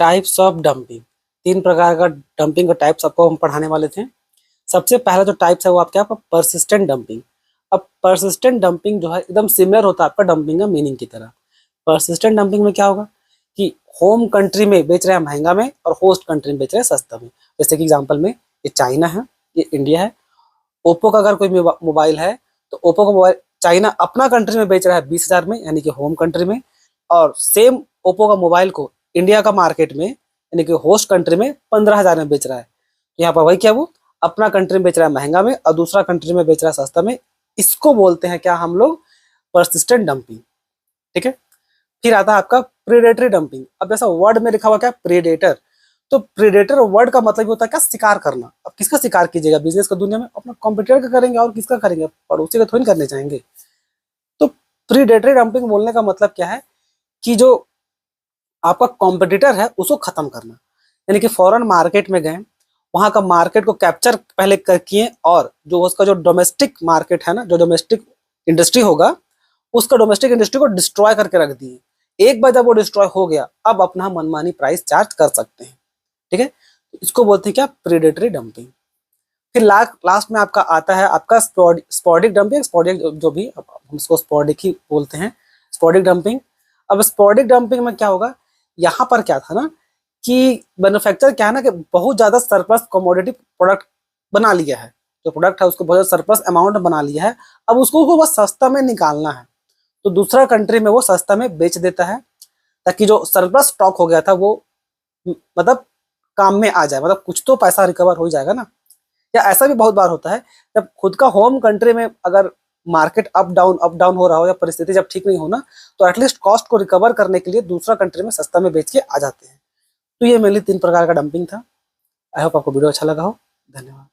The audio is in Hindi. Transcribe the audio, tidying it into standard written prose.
Types of dumping. 3 प्रकार का डंपिंग का टाइप्स आपको हम पढ़ाने वाले थे। सबसे पहला जो टाइप्स है वो आपका परसिस्टेंट डंपिंग। अब परसिस्टेंट डंपिंग जो है एकदम सिमिलर होता है आपका डंपिंग का मीनिंग की तरह। परसिस्टेंट डंपिंग में क्या होगा कि होम कंट्री में बेच रहे हैं महंगा में और होस्ट कंट्री में बेच रहे हैं सस्ता में। जैसे कि एग्जांपल में ये चाइना है, ये इंडिया है। ओप्पो का अगर कोई मोबाइल है तो ओप्पो का मोबाइल चाइना अपना कंट्री में बेच रहा है 20,000 में, यानी कि होम कंट्री में, और सेम ओप्पो का मोबाइल को इंडिया का मार्केट में यानी कि होस्ट कंट्री में 15,000 में बेच रहा है। यहाँ पर वही क्या, वो अपना कंट्री में बेच रहा है महंगा में और दूसरा कंट्री में बेच रहा है सस्ता में। इसको बोलते हैं क्या हम लोग, परसिस्टेंट डंपिंग। ठीक है। फिर आता है आपका प्रेडेटरी डंपिंग। अब जैसा वर्ड में लिखा हुआ क्या, प्रेडेटर, तो प्रेडेटर वर्ड का मतलब होता है क्या, शिकार करना। अब किसका शिकार कीजिएगा बिजनेस का दुनिया में, अपना कॉम्पिटिटर का करेंगे और किसका करेंगे, पड़ोसी का थोड़ी करने चाहेंगे। तो प्रेडेटरी डंपिंग बोलने का मतलब क्या है कि जो आपका कॉम्पिटिटर है उसको खत्म करना। यानी कि फॉरेन मार्केट में गए, वहां का मार्केट को कैप्चर पहले किए और जो उसका जो डोमेस्टिक मार्केट है ना, जो डोमेस्टिक इंडस्ट्री होगा, उसका डोमेस्टिक इंडस्ट्री को डिस्ट्रॉय करके रख दिए। एक बार जब वो डिस्ट्रॉय हो गया, अब अपना मनमानी प्राइस चार्ज कर सकते हैं। ठीक है। इसको बोलते हैं क्या, प्रेडेटरी डंपिंग। फिर लास्ट में आपका आता है आपका स्पोर्डिक डंपिंग। स्पोर्डिक जो भी हम इसको स्पोर्डिक ही बोलते हैं, स्पोर्डिक डंपिंग। अब स्पोर्डिक डंपिंग में क्या होगा, यहाँ पर क्या था ना कि मैन्युफैक्चर क्या है ना कि बहुत ज्यादा सरप्लस कमोडिटी प्रोडक्ट बना लिया है। जो प्रोडक्ट है उसको बहुत सरप्लस अमाउंट बना लिया है। अब उसको बस सस्ता में निकालना है, तो दूसरा कंट्री में वो सस्ता में बेच देता है ताकि जो सरप्लस स्टॉक हो गया था वो मतलब काम में आ जाए, मतलब कुछ तो पैसा रिकवर हो जाएगा ना। या ऐसा भी बहुत बार होता है जब खुद का होम कंट्री में अगर मार्केट अप डाउन हो रहा हो या परिस्थिति जब ठीक नहीं हो ना, तो एटलीस्ट कॉस्ट को रिकवर करने के लिए दूसरा कंट्री में सस्ता में बेच के आ जाते हैं। तो ये मेनली 3 प्रकार का डंपिंग था। आई होप आपको वीडियो अच्छा लगा हो। धन्यवाद।